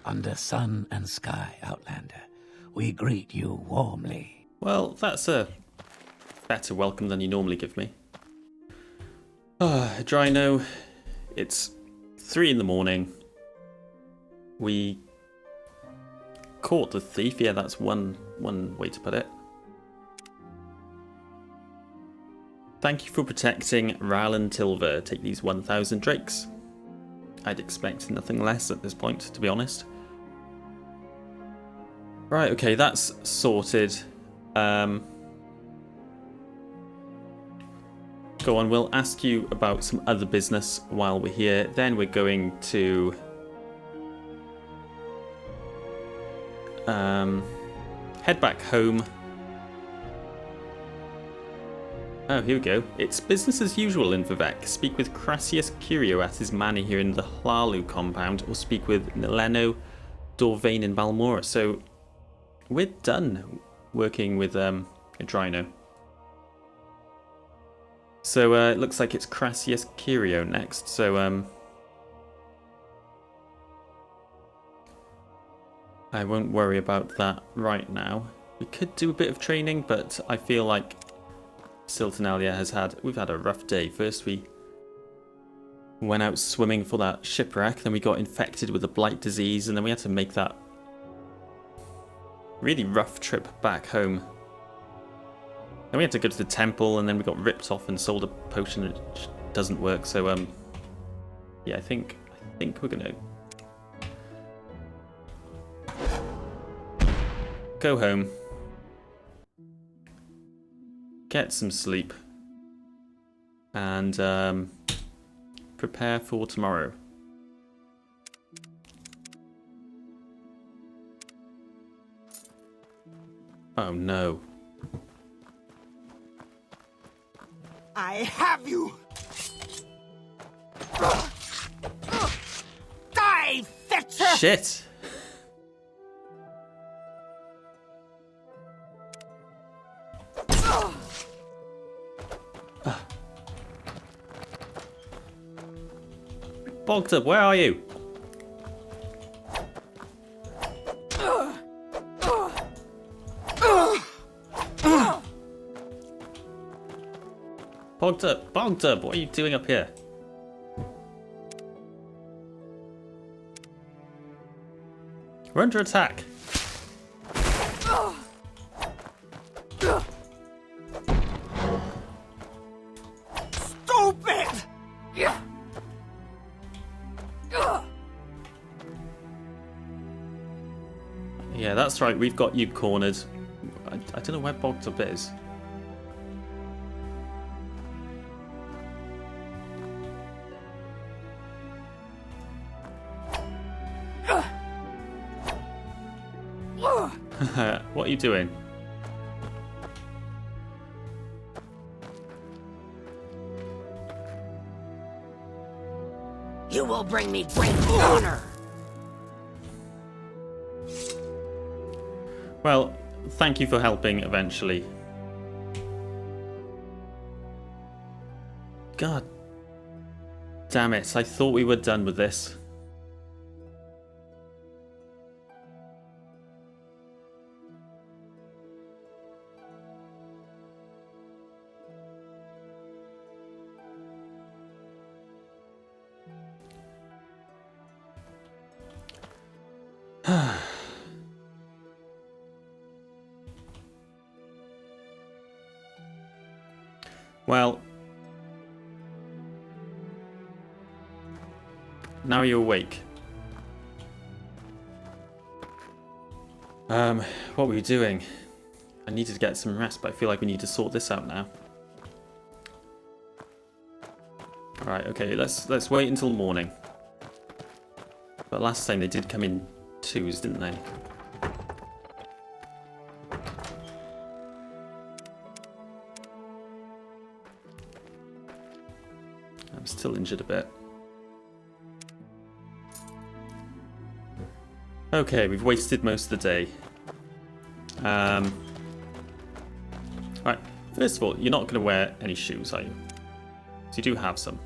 under sun and sky, Outlander. We greet you warmly. Well, that's a better welcome than you normally give me. Drino, it's 3 in the morning. We caught the thief. Yeah, that's one way to put it. Thank you for protecting Rowland Tilver. Take these 1,000 drakes. I'd expect nothing less at this point, to be honest. Right, okay, that's sorted. Go on, we'll ask you about some other business while we're here. Then we're going to head back home. Oh, here we go. It's business as usual in Vivek. Speak with Crassius Curio at his manor here in the Hlaalu compound, or speak with Nileno Dorvain in Balmora. So we're done working with Drino. So it looks like it's Crassius Curio next. So I won't worry about that right now. We could do a bit of training, but I feel like Siltonalia we've had a rough day. First we went out swimming for that shipwreck, then we got infected with the blight disease, and then we had to make that really rough trip back home. Then we had to go to the temple, and then we got ripped off and sold a potion that doesn't work. So yeah, I think we're gonna go home, get some sleep, and prepare for tomorrow. Oh no. I have you! Die, fetcher! Shit! Bogged up, where are you? Bogged up, what are you doing up here? We're under attack. Stupid! Yeah, that's right, we've got you cornered. I don't know where Bogged Up is. What are you doing? You will bring me great honor! Well, thank you for helping eventually. God damn it, I thought we were done with this. Well, now you're awake. What were you doing? I needed to get some rest, but I feel like we need to sort this out now. Alright, okay, let's wait until morning. But last time they did come in twos, didn't they? I'm still injured a bit. Okay, we've wasted most of the day. Right, first of all, you're not going to wear any shoes, are you? So you do have some.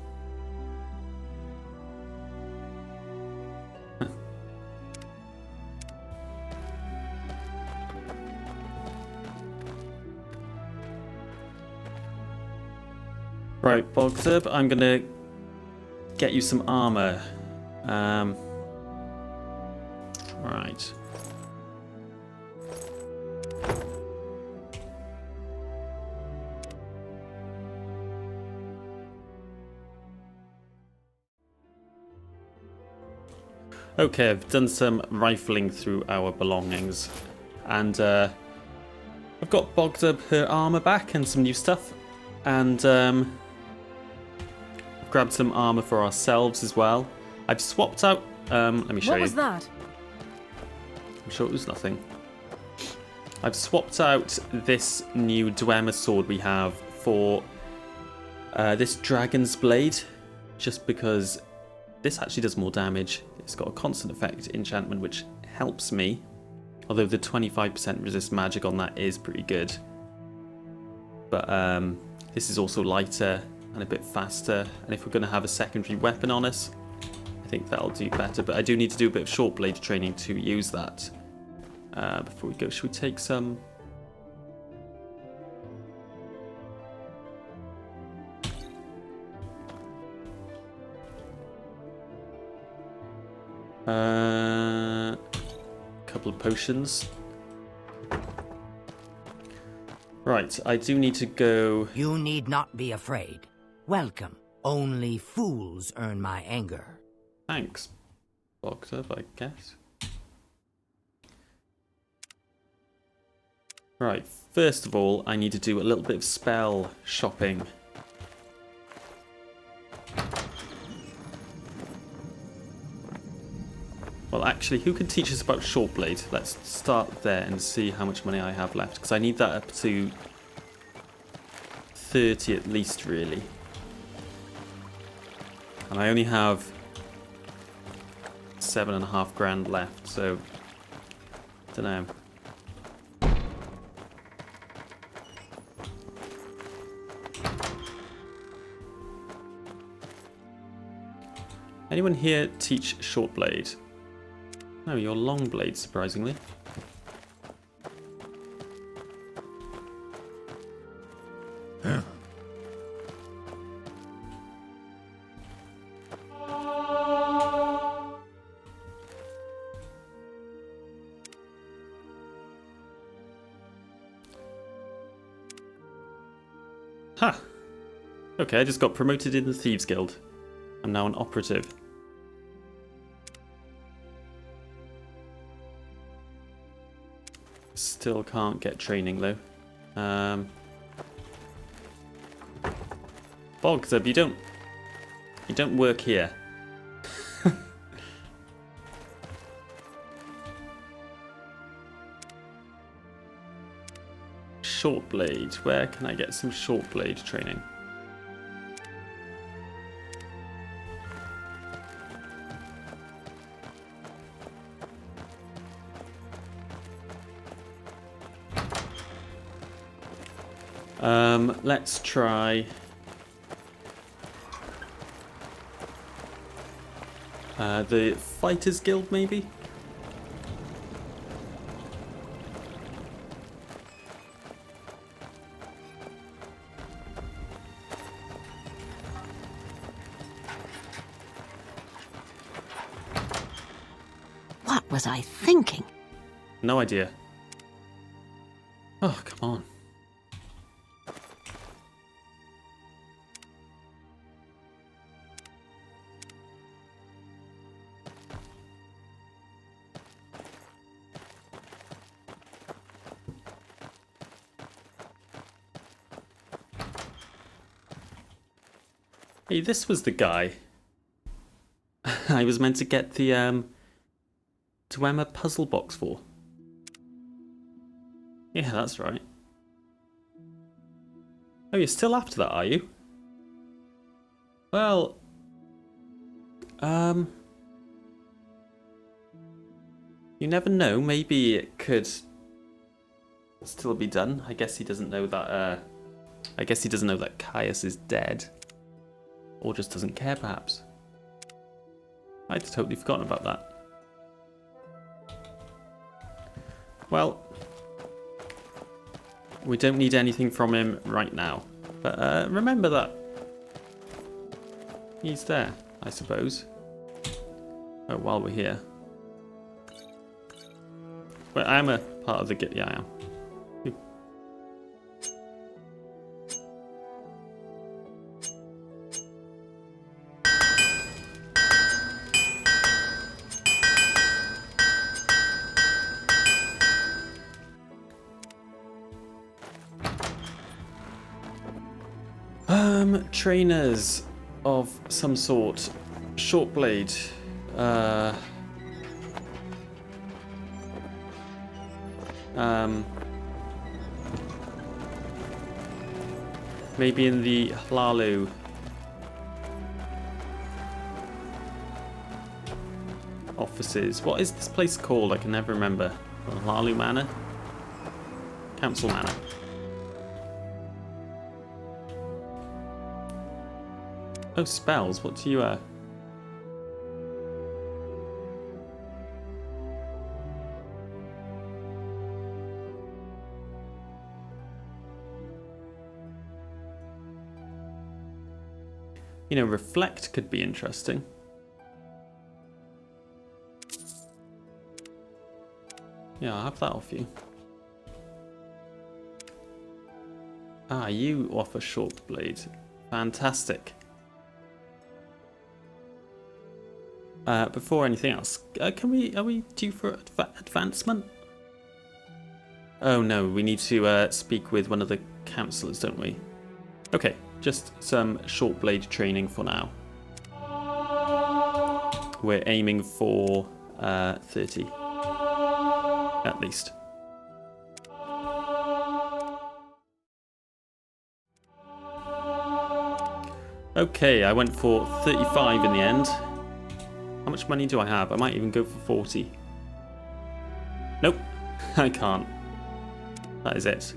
Right, Bogzub, I'm gonna get you some armor. Right. Okay, I've done some rifling through our belongings, and I've got Bogzub her armor back and some new stuff, and grabbed some armor for ourselves as well. I've swapped out. Let me show you. What was that? I'm sure it was nothing. I've swapped out this new dwemer sword we have for this dragon's blade, just because this actually does more damage. It's got a constant effect enchantment, which helps me. Although the 25% resist magic on that is pretty good. But this is also lighter and a bit faster. And if we're going to have a secondary weapon on us, I think that'll do better. But I do need to do a bit of short blade training to use that. Before we go, should we take some... couple of potions. Right, I do need to go... You need not be afraid. Welcome. Only fools earn my anger. Thanks, Bogzub, I guess. Right, first of all, I need to do a little bit of spell shopping. Well, actually, who can teach us about Shortblade? Let's start there and see how much money I have left, because I need that up to 30 at least, really. And I only have 7.5 grand left, so I don't know. Anyone here teach Shortblade? No, you're Longblade, surprisingly. Ha! Okay, I just got promoted in the Thieves Guild. I'm now an operative. Still can't get training though. Bogzub, you don't work here. Shortblade, where can I get some Shortblade training? Let's try the Fighters Guild, maybe? What was I thinking? No idea. Oh, come on. Hey, this was the guy I was meant to get the dwemer puzzle box for. Yeah, that's right. Oh, you're still after that, are you? Well, you never know. Maybe it could still be done. I guess he doesn't know that. I guess he doesn't know that Caius is dead. Or just doesn't care, perhaps. I'd totally forgotten about that. Well, we don't need anything from him right now. But remember that He's there, I suppose. Oh, while we're here. Well, I am a part of the... Yeah, I am. Trainers of some sort. Short blade. Maybe in the Hlaalu. Offices. What is this place called? I can never remember. The Hlaalu Manor? Council Manor. Oh, spells. What do you, You know, reflect could be interesting. Yeah, I'll have that off you. Ah, you offer short blade. Fantastic. Before anything else, are we due for advancement? Oh no, we need to speak with one of the councillors, don't we? Okay, just some short blade training for now. We're aiming for 30, at least. Okay, I went for 35 in the end. How much money do I have? I might even go for 40. Nope, I can't. That is it.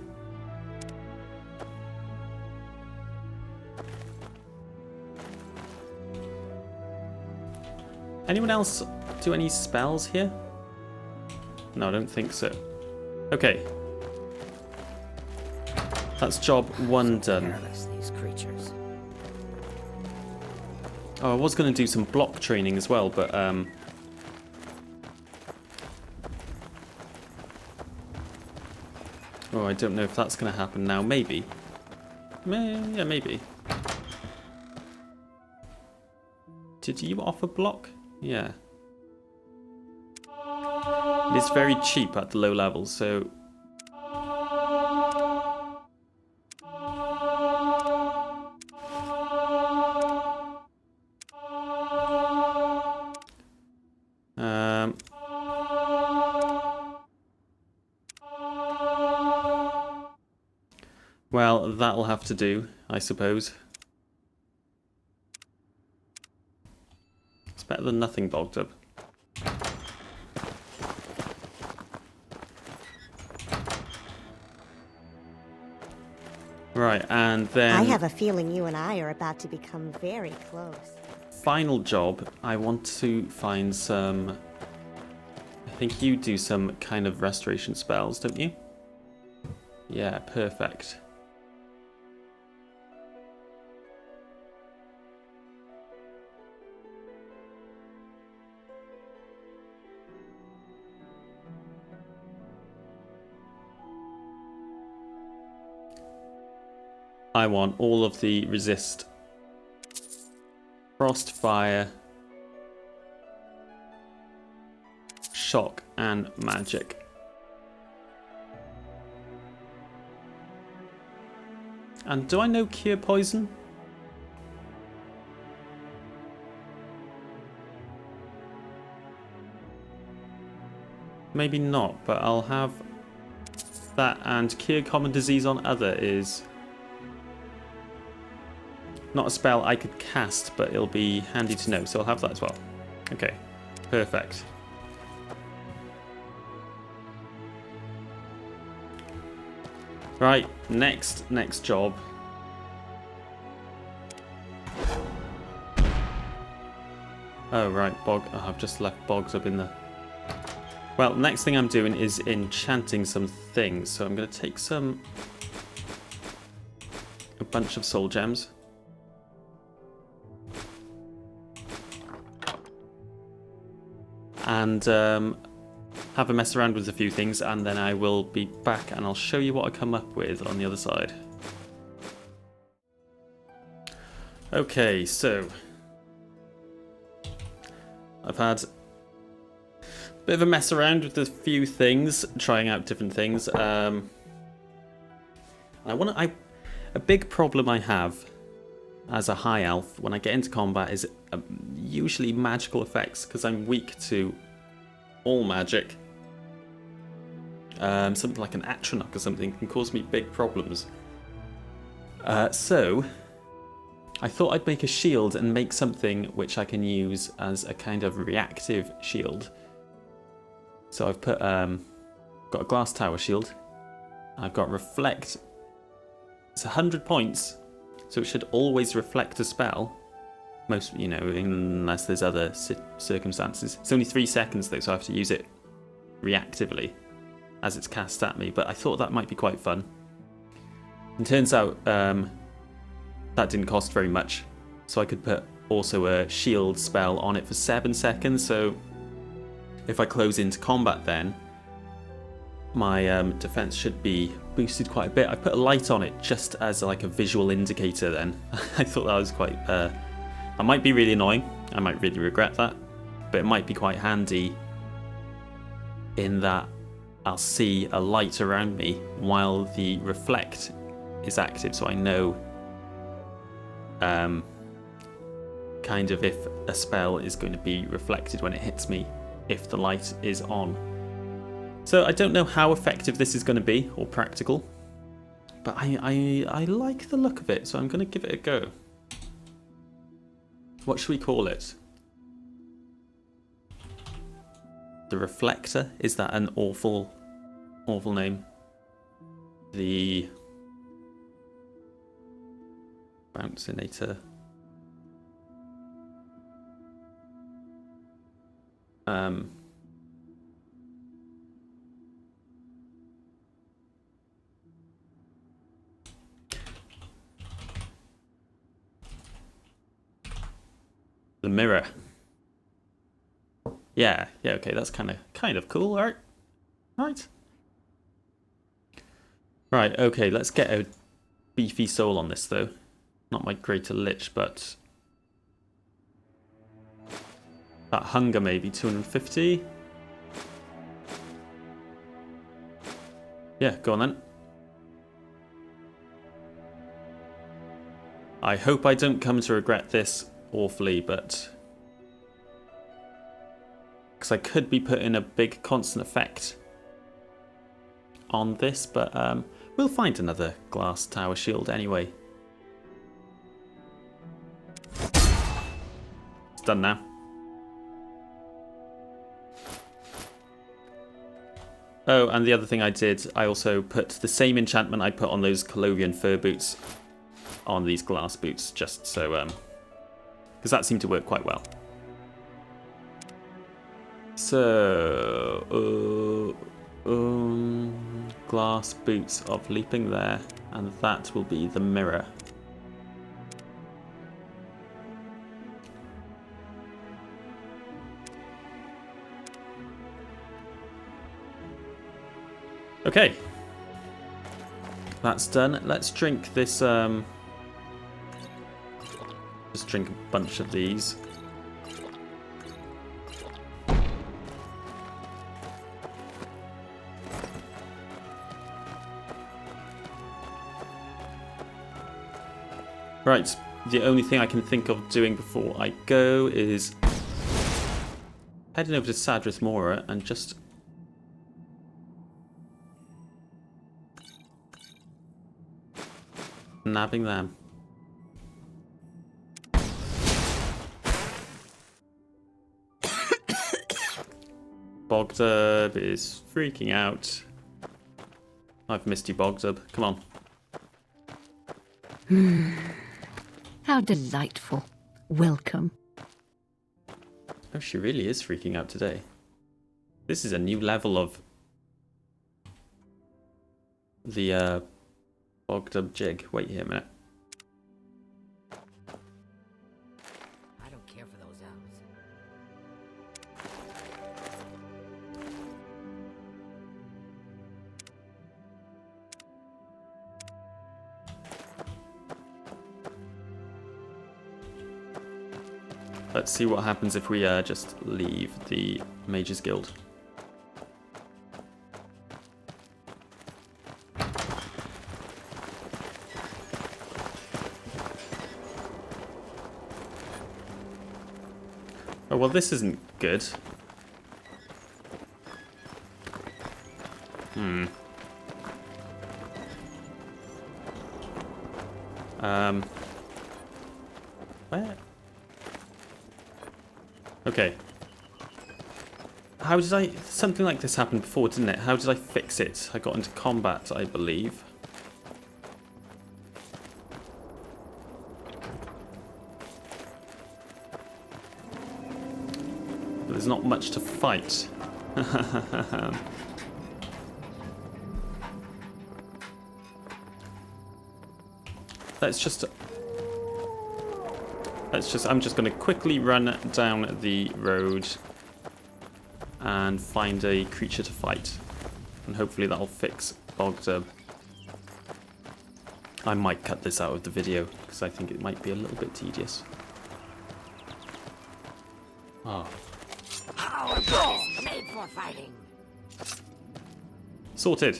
Anyone else do any spells here? No, I don't think so. Okay. That's job 1 done. Careless, these creatures. Oh, I was going to do some block training as well, but oh, I don't know if that's going to happen now. Maybe. Yeah, maybe. Did you offer block? Yeah. It is very cheap at the low levels, so... Well, that'll have to do, I suppose. It's better than nothing bogged up. Right, and then... I have a feeling you and I are about to become very close. Final job, I want to find some... I think you do some kind of restoration spells, don't you? Yeah, perfect. I want all of the resist, frost, fire, shock, and magic. And do I know cure poison? Maybe not, but I'll have that, and cure common disease on other is not a spell I could cast, but it'll be handy to know, so I'll have that as well. Okay, perfect. Right, next job. Oh, right, bog. Oh, I've just left bogs up in the... Well, next thing I'm doing is enchanting some things, so I'm going to take a bunch of soul gems. and have a mess around with a few things, and then I will be back and I'll show you what I come up with on the other side. Okay, so I've had a bit of a mess around with a few things, trying out different things. A big problem I have as a high elf when I get into combat is usually magical effects, because I'm weak to all magic. Something like an Atronach or something can cause me big problems. So I thought I'd make a shield and make something which I can use as a kind of reactive shield. So I've put got a glass tower shield. I've got reflect. It's 100 points, so it should always reflect a spell. Most, unless there's other circumstances. It's only 3 seconds though, so I have to use it reactively as it's cast at me. But I thought that might be quite fun. And turns out that didn't cost very much, so I could put also a shield spell on it for 7 seconds. So if I close into combat, then my defense should be boosted quite a bit. I put a light on it just as like a visual indicator. Then I thought that was quite. That might be really annoying. I might really regret that, but it might be quite handy in that I'll see a light around me while the reflect is active, so I know kind of if a spell is going to be reflected when it hits me if the light is on. So I don't know how effective this is going to be or practical, but I like the look of it, so I'm going to give it a go. What should we call it? The Reflector? Is that an awful name? The Bouncinator. The Mirror. Yeah, okay, that's kind of cool, right? Right, okay, let's get a beefy soul on this though. Not my greater lich, but that hunger maybe 250. Yeah, go on then. I hope I don't come to regret this awfully, but because I could be putting a big constant effect on this, but we'll find another glass tower shield anyway. It's done now. Oh, and the other thing I did, I also put the same enchantment I put on those Colovian fur boots on these glass boots, just so because that seemed to work quite well. So glass boots of leaping there, and that will be the mirror. Okay, that's done. Let's drink this. Just drink a bunch of these. Right, the only thing I can think of doing before I go is heading over to Sadrith Mora and just nabbing them. Bogdub is freaking out. I've missed you, Bogdub. Come on. How delightful. Welcome. Oh, she really is freaking out today. This is a new level of the Bogdub jig. Wait here a minute. I don't care for those Let's see what happens if we just leave the Mages Guild. Oh, well, this isn't good. Where? Okay. How did I... Something like this happened before, didn't it? How did I fix it? I got into combat, I believe. But there's not much to fight. I'm just going to quickly run down the road and find a creature to fight. And hopefully that'll fix Bogdub. I might cut this out of the video because I think it might be a little bit tedious. Oh. Our blood is made for fighting. Sorted.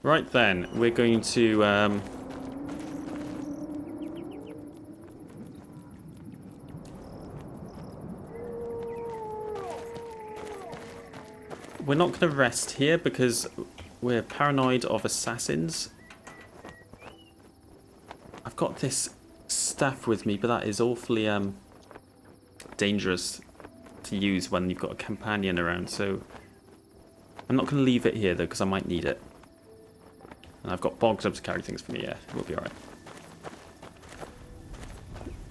Right then, we're going to we're not going to rest here because we're paranoid of assassins. I've got this staff with me, but that is awfully dangerous to use when you've got a companion around, so I'm not going to leave it here though because I might need it. And I've got Bogdub to carry things for me, yeah, we'll be alright.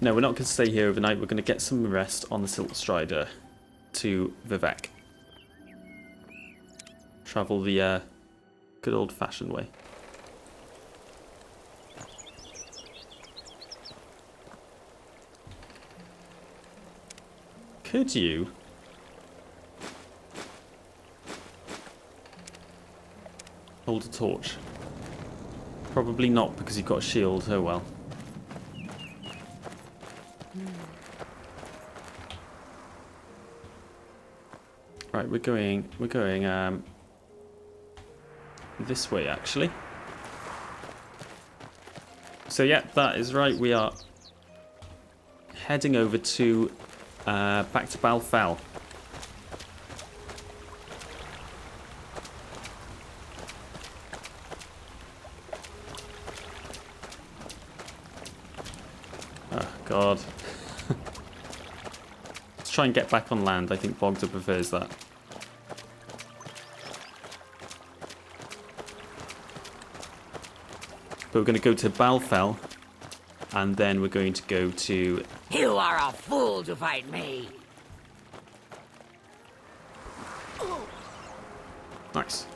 No, we're not going to stay here overnight, we're going to get some rest on the Silt Strider to Vivek. Travel the good old-fashioned way. Could you... hold a torch? Probably not because you've got a shield, oh well. Right, we're going this way actually. So yeah, that is right, we are heading over to back to Balfell. God. Let's try and get back on land. I think Bogda prefers that. But we're going to go to Balfell, and then we're going to go to... You are a fool to fight me. Nice.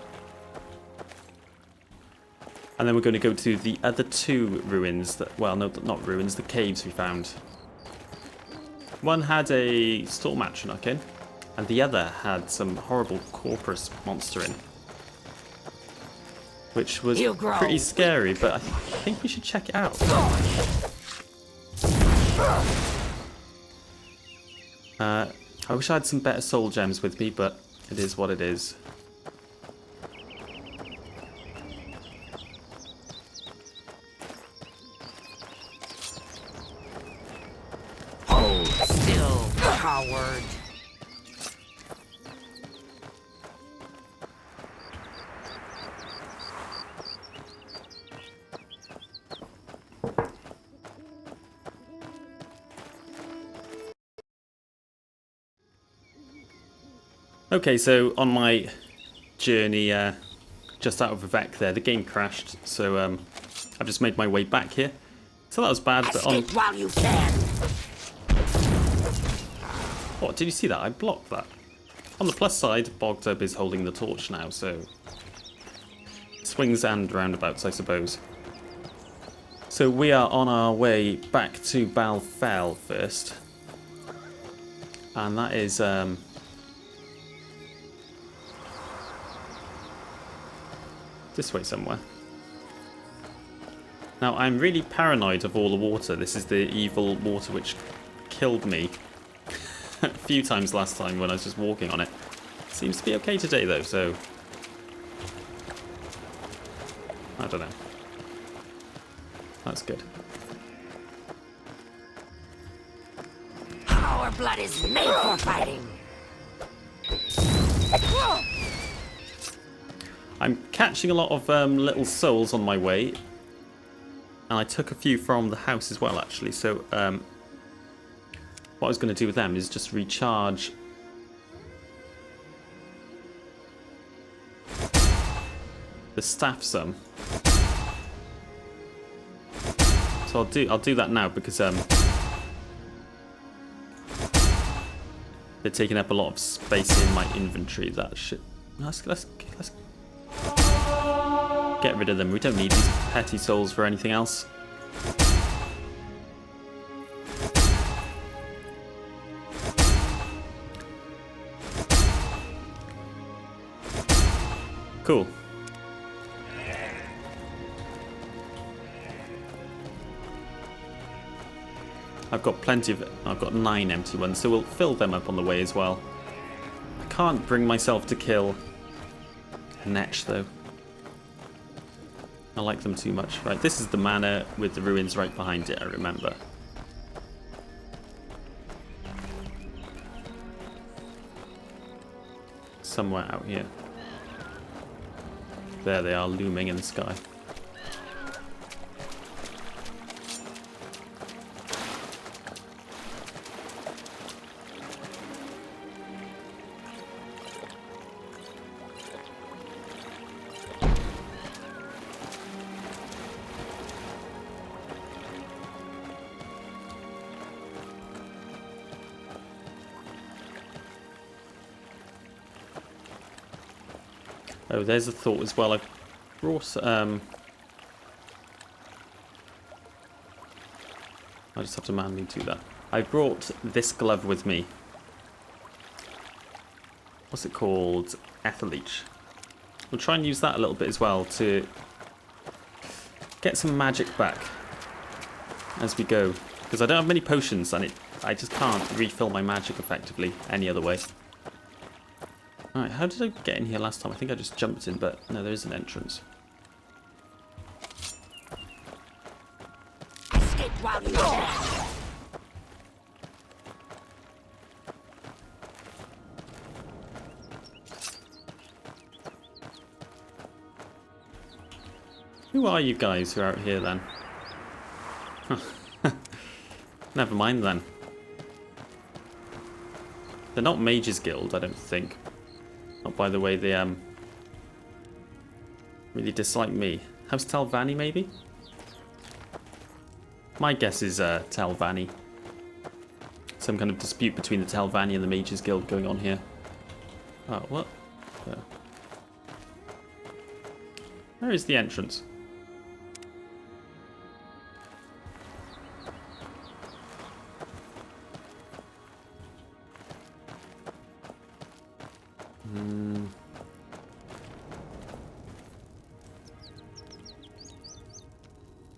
And then we're going to go to the other two ruins that, well, no, not ruins, the caves we found. One had a Storm Atronach in, and the other had some horrible Corpus monster in. Which was pretty scary, but I think we should check it out. I wish I had some better soul gems with me, but it is what it is. Still, coward. Okay, so on my journey just out of Vivek there, the game crashed, so I've just made my way back here. So that was bad, but on... while you can. What, did you see that? I blocked that. On the plus side, Bogdub is holding the torch now, so... swings and roundabouts, I suppose. So we are on our way back to Balfell first. And that is this way somewhere. Now I'm really paranoid of all the water. This is the evil water which killed me a few times last time when I was just walking on it. Seems to be okay today though, so I don't know. That's good. Our blood is made for fighting. I'm catching a lot of little souls on my way, and I took a few from the house as well actually, so what I was going to do with them is just recharge the staff some. So I'll do that now because they're taking up a lot of space in my inventory. That shit. Let's get rid of them. We don't need these petty souls for anything else. Cool. I've got plenty of... I've got 9 empty ones, so we'll fill them up on the way as well. I can't bring myself to kill Netch, though. I like them too much. Right, this is the manor with the ruins right behind it, I remember. Somewhere out here. There they are, looming in the sky. Oh, there's a thought as well. I brought I just have to manually do that. I brought this glove with me. What's it called? Etherleech. We'll try and use that a little bit as well to get some magic back as we go. Because I don't have many potions and I just can't refill my magic effectively any other way. Alright, how did I get in here last time? I think I just jumped in, but no, there is an entrance. Escape while you can. Who are you guys who are out here then? Never mind then. They're not Mages Guild, I don't think. Not by the way they really dislike me. House Telvanni maybe? My guess is Telvanni. Some kind of dispute between the Telvanni and the Mages Guild going on here. Oh, what? Yeah. Where is the entrance?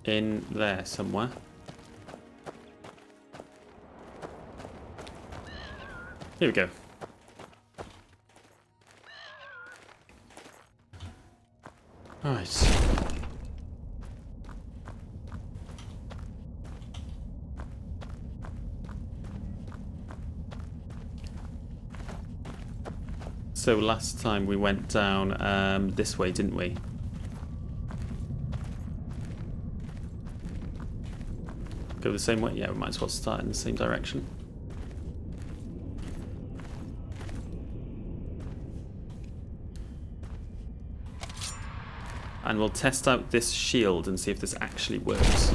In there somewhere. Here we go. Right. So last time we went down this way, didn't we? Go the same way? Yeah, we might as well start in the same direction. And we'll test out this shield and see if this actually works.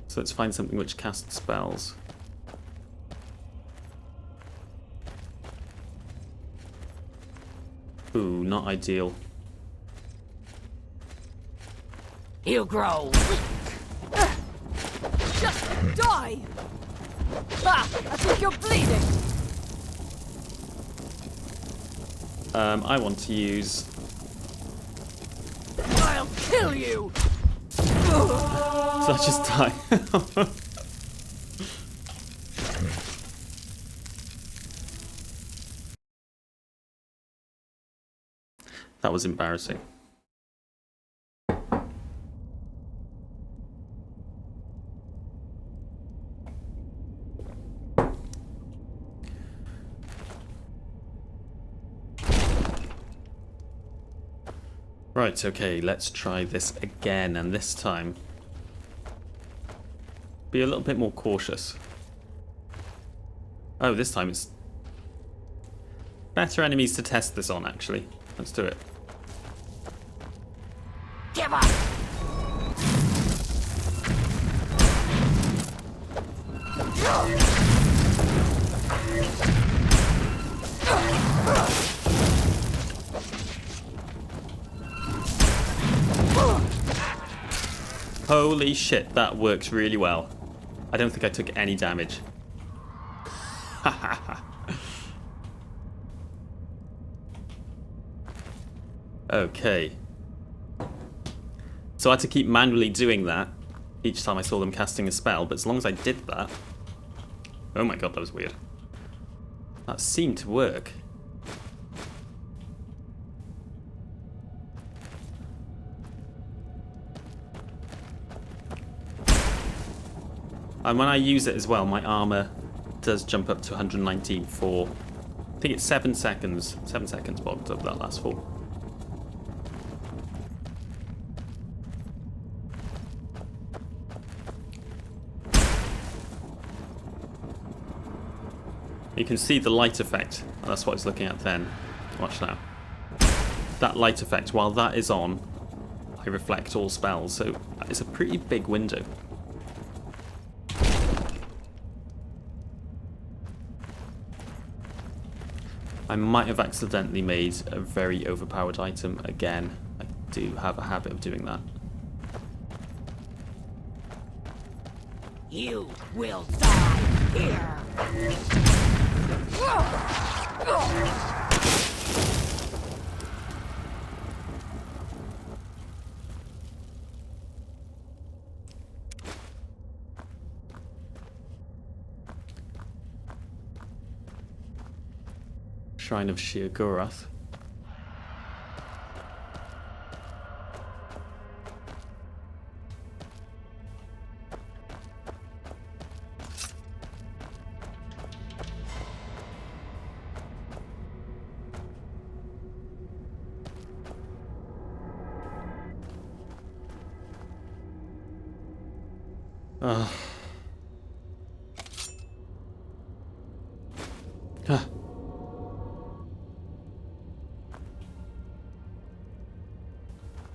So let's find something which casts spells. Ooh, not ideal. You grow weak. Die! Ah, I think you're bleeding! I want to use... I'll kill you! So I just die. That was embarrassing. Right, okay, let's try this again, and this time be a little bit more cautious. Oh, this time it's better enemies to test this on, actually. Let's do it. Give up! Holy shit, that works really well. I don't think I took any damage. Okay. So I had to keep manually doing that each time I saw them casting a spell, but as long as I did that... Oh my god, that was weird. That seemed to work. And when I use it as well, my armor does jump up to 119 for... I think it's 7 seconds. 7 seconds bogged up that last fall. You can see the light effect. That's what I was looking at then. Watch now. That light effect, while that is on, I reflect all spells, so it's a pretty big window. I might have accidentally made a very overpowered item again. I do have a habit of doing that. You will die here. Shrine of Sheogorath.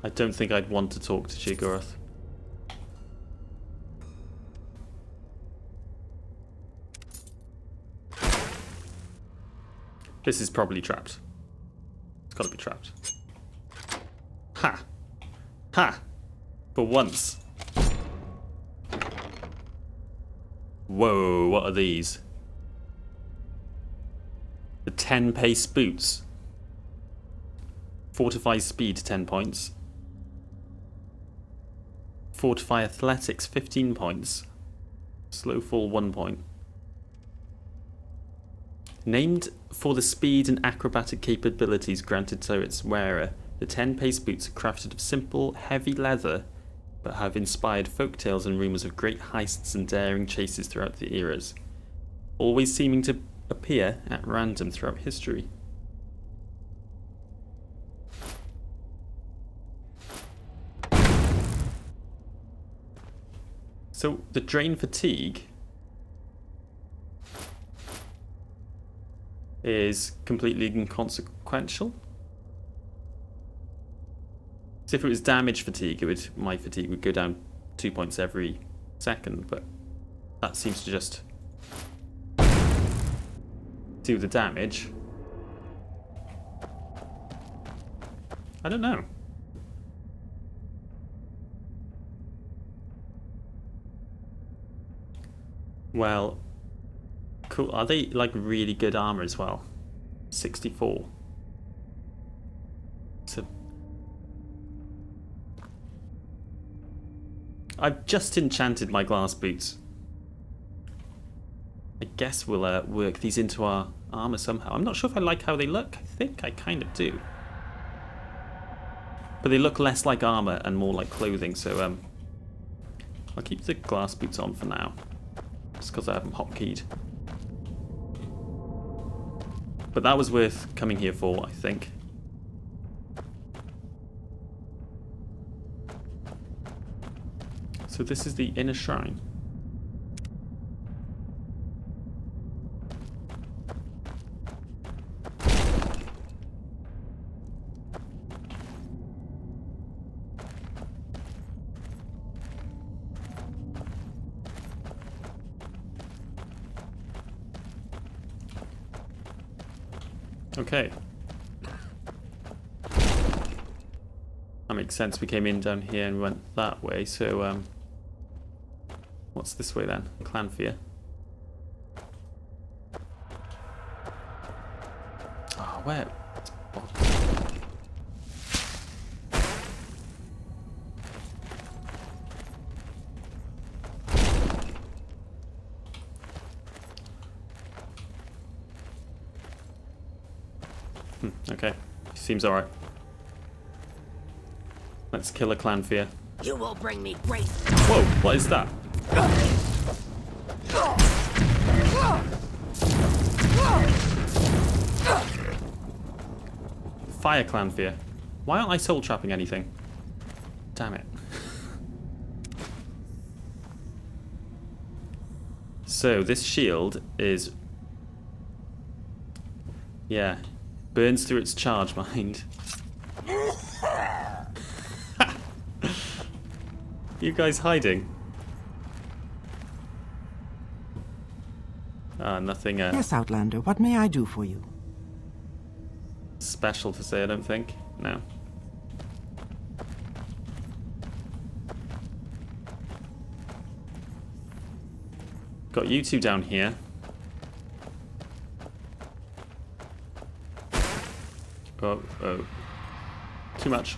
I don't think I'd want to talk to Sheogorath. This is probably trapped. It's gotta be trapped. Ha! Ha! For once. Whoa, what are these? The 10 pace boots. Fortify speed 10 points. Fortify athletics 15 points. Slow fall 1 point. Named for the speed and acrobatic capabilities granted to its wearer, the 10 pace boots are crafted of simple, heavy leather, but have inspired folktales and rumours of great heists and daring chases throughout the eras, always seeming to appear at random throughout history. So, the drain fatigue is completely inconsequential. So if it was damage fatigue, my fatigue would go down 2 points every second, but that seems to just do the damage. I don't know. Well, cool. Are they like really good armor as well? 64. So I've just enchanted my glass boots. I guess we'll work these into our armor somehow. I'm not sure if I like how they look. I think I kind of do. But they look less like armor and more like clothing, so I'll keep the glass boots on for now. Just because I haven't hotkeyed. But that was worth coming here for, I think. So this is the inner shrine. Okay. That makes sense. We came in down here and went that way, so what's this way then? Clanfear. Oh, where? Okay, seems alright. Let's kill a Clanfear. You will bring me great. Whoa, what is that? Fire Clanfear. Why aren't I soul trapping anything? Damn it. So this shield is, yeah, burns through its charge, mind. You guys hiding? Nothing Yes, Outlander, what may I do for you? special to say, I don't think. No. Got you two down here. Oh, oh. Too much.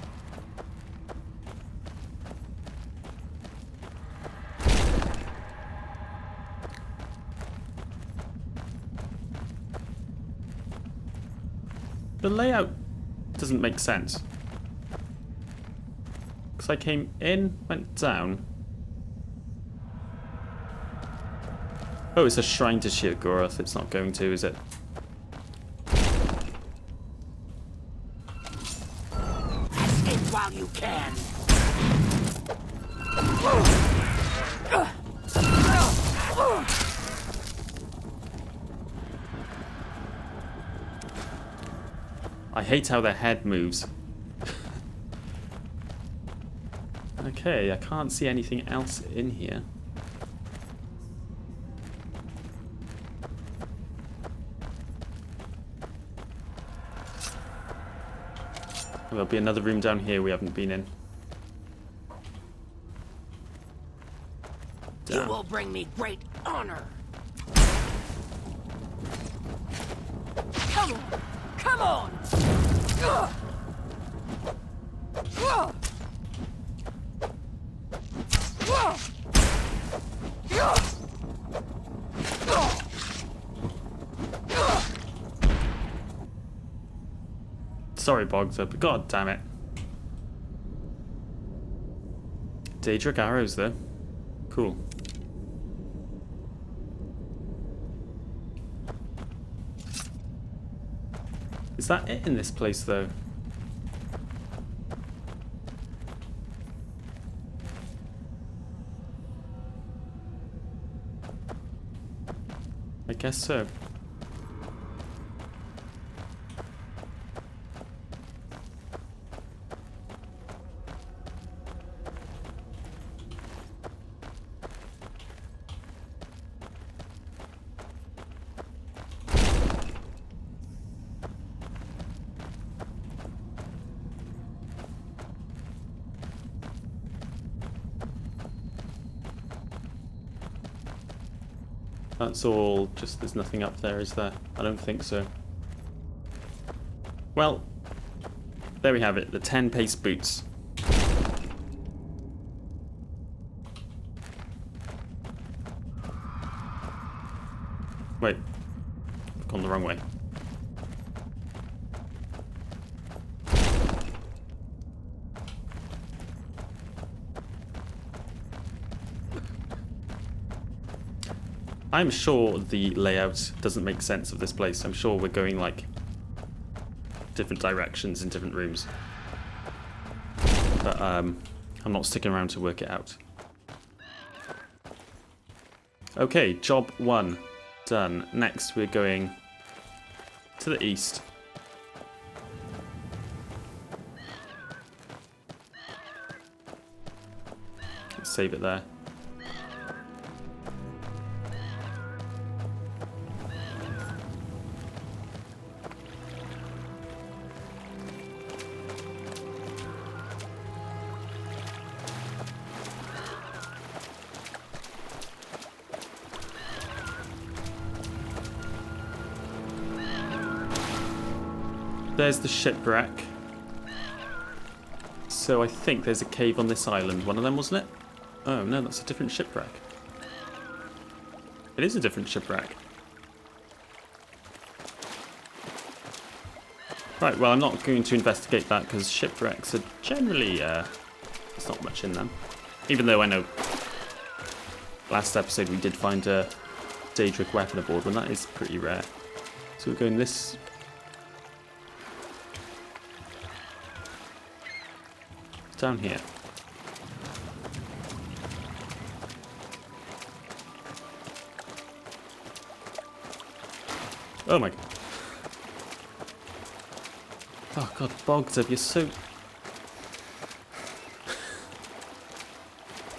The layout doesn't make sense. Because I came in, went down. Oh, it's a shrine to Sheogorath. It's not going to, is it? Escape while you can. I hate how their head moves. Okay, I can't see anything else in here. There'll be another room down here we haven't been in. You will bring me great honor. Come on! Come on! Sorry, Bogzer, but god damn it. Daedric arrows, though. Cool. Is that it in this place, though? I guess so. That's all just, there's nothing up there, is there? I don't think so. Well, there we have it, the 10 pace boots. Wait, I've gone the wrong way. I'm sure the layout doesn't make sense of this place. I'm sure we're going like different directions in different rooms. But I'm not sticking around to work it out. Okay, job 1 done. Next we're going to the east. Let's save it there. There's the shipwreck. So I think there's a cave on this island. One of them, wasn't it? Oh no, that's a different shipwreck. It is a different shipwreck. Right, well I'm not going to investigate that because shipwrecks are generally, there's not much in them. Even though I know last episode we did find a Daedric weapon aboard one, that is pretty rare. So we're going this... down here. Oh my god. Oh god, Bogzeb, you're so...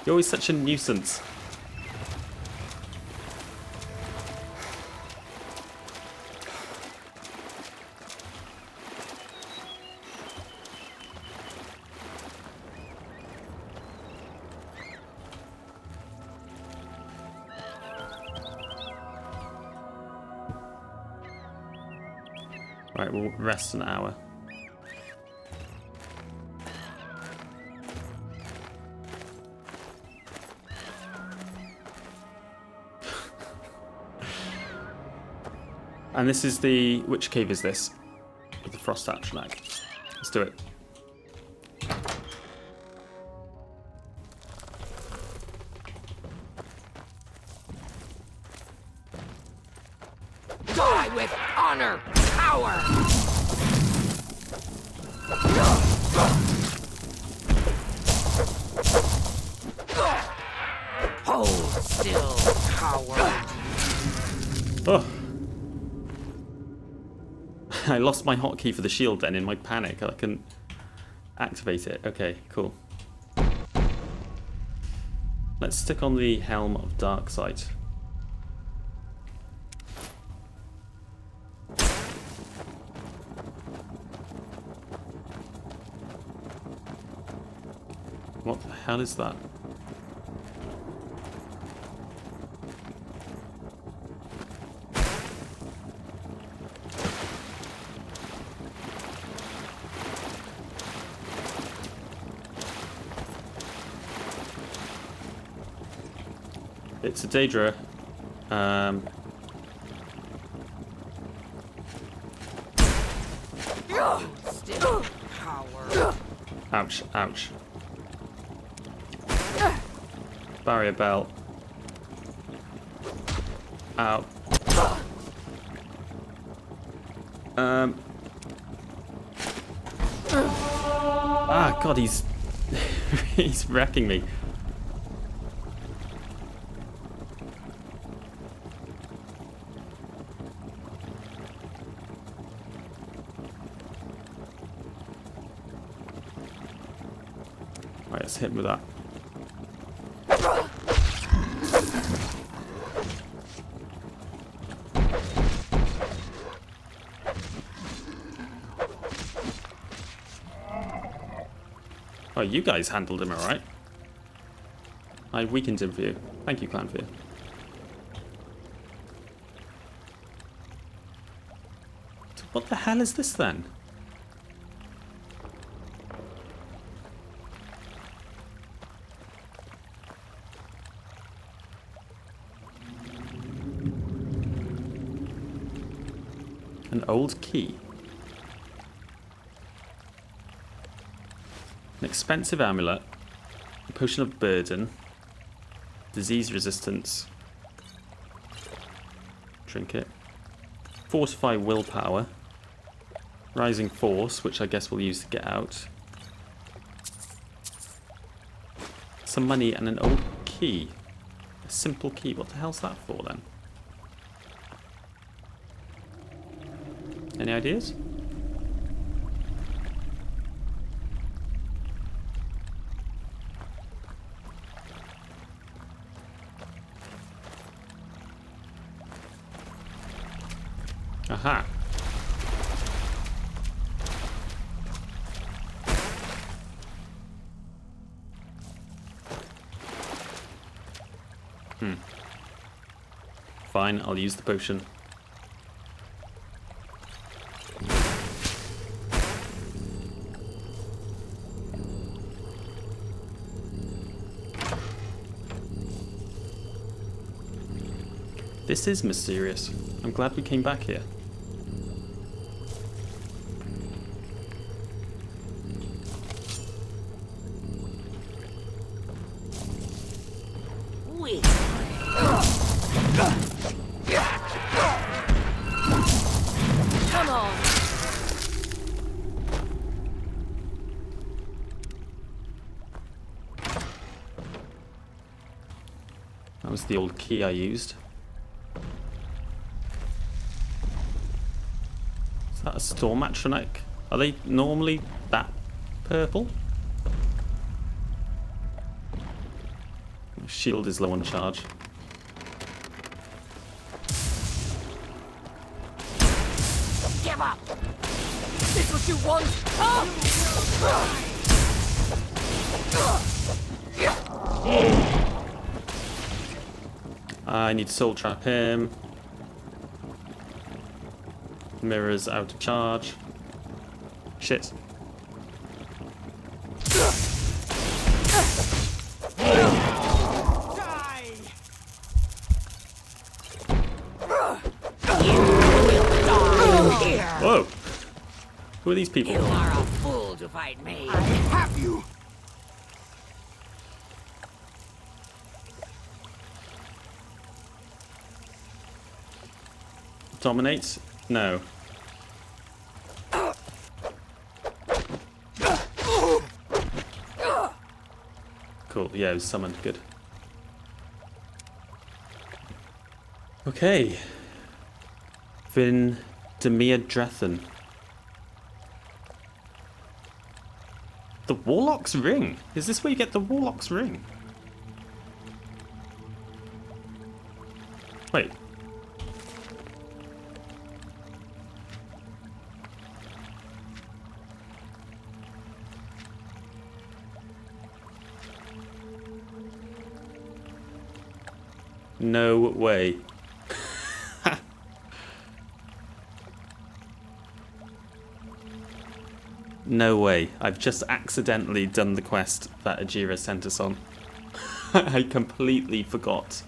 You're always such a nuisance. Right, we'll rest an hour. And this is the... which cave is this? With the frost atronach. Let's do it. Die with honor, power! Hold still, coward! Oh! I lost my hotkey for the shield then in my panic. I couldn't activate it. Okay, cool. Let's stick on the Helm of Darksight. What the hell is that? It's a Daedra. Still, coward! Ouch, ouch. Barrier belt. Ow. Ah, God, he's he's wrecking me. Right, let's hit him with that. Oh, you guys handled him alright. I weakened him for you. Thank you, Clanfear. What the hell is this then? An old key. An expensive amulet. A potion of burden. Disease resistance. Trinket. Fortify willpower. Rising force, which I guess we'll use to get out. Some money and an old key. A simple key. What the hell's that for then? Any ideas? Aha. Fine, I'll use the potion. This is mysterious. I'm glad we came back here. Come on. That was the old key I used. Is that a storm atronic? Are they normally that purple? Shield is low on charge. Give up. This what you want? I need to soul trap him. Mirror's out of charge. Shit. Whoa! Who are these people? You are a fool to fight me. I have you! Dominate? No. Cool, yeah, it was summoned. Good. Okay. Vvardenfell. The Warlock's Ring? Is this where you get the Warlock's Ring? Wait. No way. No way. I've just accidentally done the quest that Ajira sent us on. I completely forgot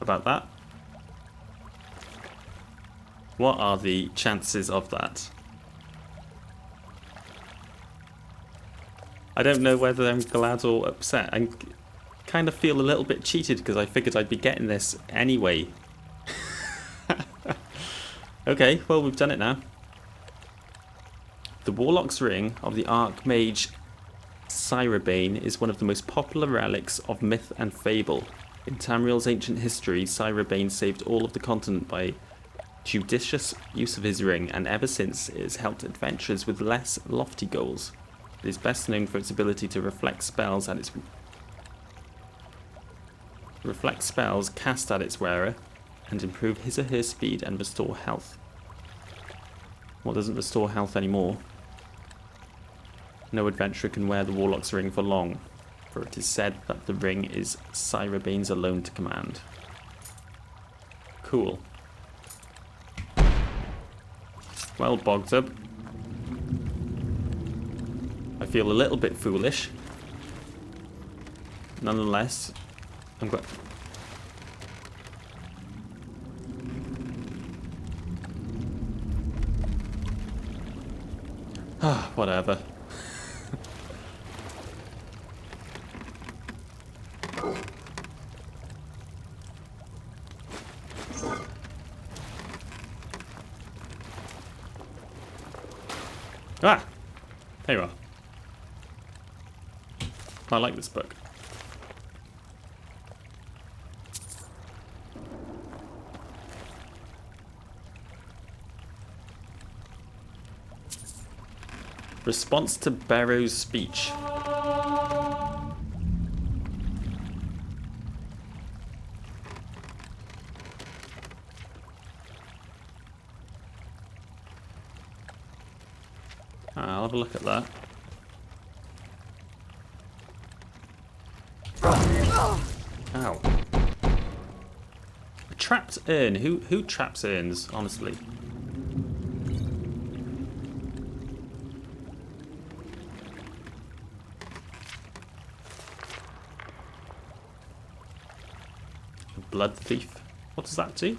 about that. What are the chances of that? I don't know whether I'm glad or upset. I kind of feel a little bit cheated because I figured I'd be getting this anyway. Okay, well, we've done it now. The Warlock's Ring of the Archmage Cyrabane is one of the most popular relics of myth and fable. In Tamriel's ancient history, Cyrabane saved all of the continent by judicious use of his ring, and ever since it has helped adventurers with less lofty goals. It is best known for its ability to reflect spells cast at its wearer and improve his or her speed and restore health. What doesn't restore health anymore? No adventurer can wear the Warlock's Ring for long, for it is said that the ring is Cyrabane's alone to command. well bogged up. I feel a little bit foolish. Nonetheless, I'm glad. Ah, whatever. Ah! There you are. I like this book. Response to Barrow's speech. I'll have a look at that. Ow. A trapped urn. Who traps urns, honestly? Blood thief. What does that do?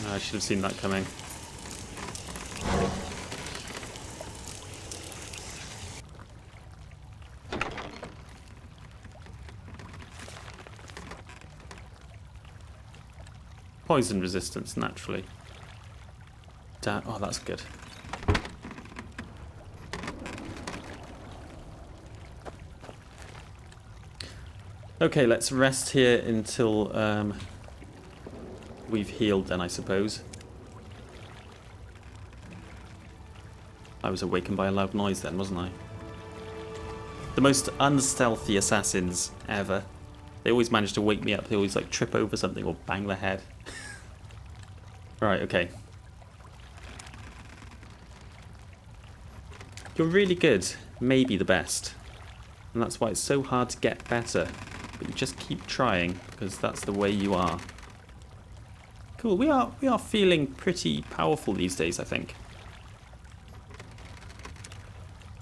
I should have seen that coming. Poison resistance, naturally. Oh, that's good. Okay, let's rest here until we've healed then, I suppose. I was awakened by a loud noise then, wasn't I? The most unstealthy assassins ever. They always manage to wake me up. They always like trip over something or bang their head. Right, okay. You're really good. Maybe the best. And that's why it's so hard to get better. But you just keep trying, because that's the way you are. Cool, we are feeling pretty powerful these days, I think.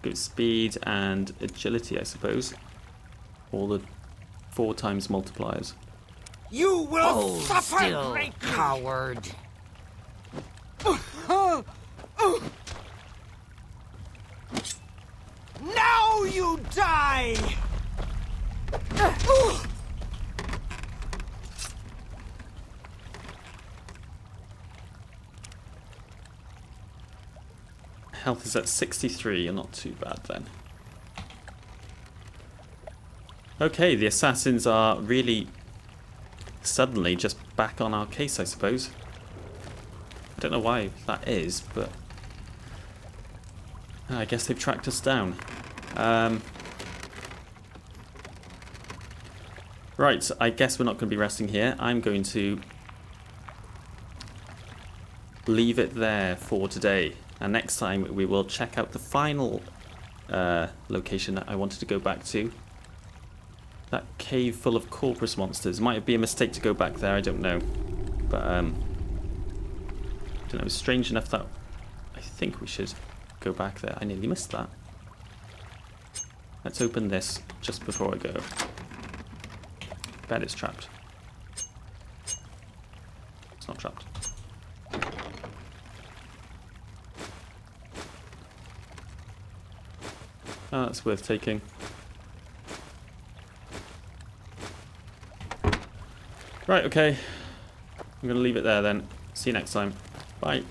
Good speed and agility, I suppose. All the 4 times multipliers. You will suffer, still, coward. Now you die! Health is at 63, you're not too bad then. Okay, the assassins are really suddenly just back on our case, I suppose. I don't know why that is, but I guess they've tracked us down. Right, I guess we're not going to be resting here. I'm going to leave it there for today. And next time we will check out the final location that I wanted to go back to. That cave full of corpus monsters. Might be a mistake to go back there, I don't know. But, I don't know, it's strange enough that I think we should go back there. I nearly missed that. Let's open this just before I go. Bet it's trapped. It's not trapped. Oh, that's worth taking. Right, okay. I'm going to leave it there then. See you next time. Bye.